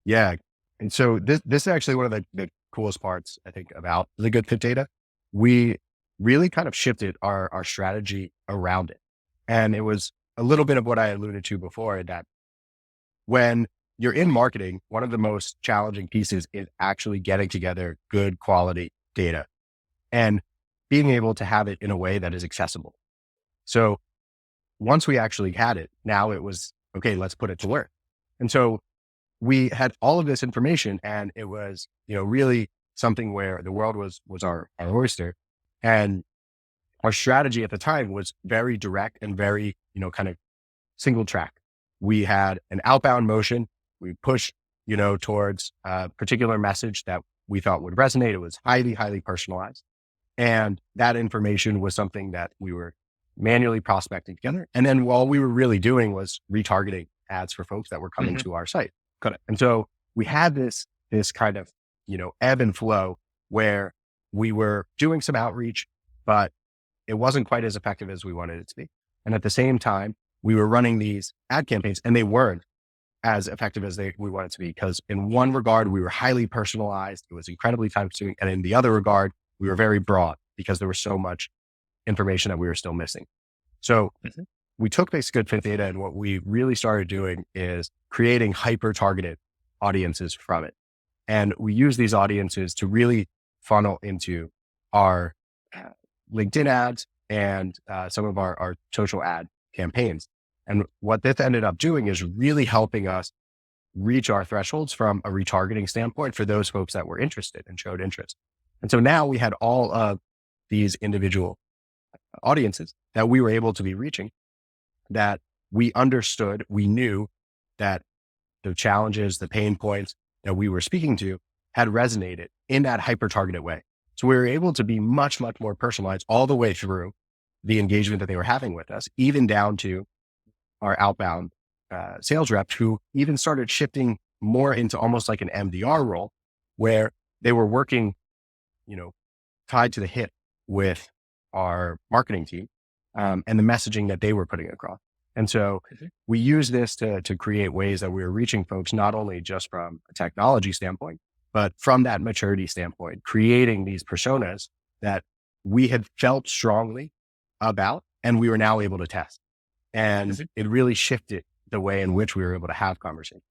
Yeah. And so this is actually one of the coolest parts, I think, about the good fit data. We really kind of shifted our strategy around it. And it was a little bit of what I alluded to before, that when you're in marketing, one of the most challenging pieces is actually getting together good quality data and being able to have it in a way that is accessible. So once we actually had it, now it was, okay, let's put it to work. And so we had all of this information, and it was, really something where the world was our oyster. And our strategy at the time was very direct and very, kind of single track. We had an outbound motion. We pushed, towards a particular message that we thought would resonate. It was highly, highly personalized. And that information was something that we were manually prospecting together. And then all we were really doing was retargeting ads for folks that were coming Mhm. to our site. And so we had this kind of, ebb and flow where we were doing some outreach, but it wasn't quite as effective as we wanted it to be. And at the same time, we were running these ad campaigns, and they weren't as effective as we wanted to be, because in one regard, we were highly personalized. It was incredibly time consuming. And in the other regard, we were very broad because there was so much information that we were still missing. So Mhm. we took this good fit data, and what we really started doing is creating hyper targeted audiences from it. And we use these audiences to really funnel into our LinkedIn ads and some of our social ad campaigns. And what this ended up doing is really helping us reach our thresholds from a retargeting standpoint for those folks that were interested and showed interest. And so now we had all of these individual audiences that we were able to be reaching, that we understood, we knew that the challenges, the pain points that we were speaking to had resonated in that hyper targeted way. So we were able to be much, much more personalized all the way through the engagement that they were having with us, even down to our outbound sales reps, who even started shifting more into almost like an MDR role, where they were working, you know, tied to the hip with our marketing team, and the messaging that they were putting across. And so Mhm. we use this to create ways that we were reaching folks, not only just from a technology standpoint, but from that maturity standpoint, creating these personas that we had felt strongly about, and we were now able to test. And Mhm. it really shifted the way in which we were able to have conversations.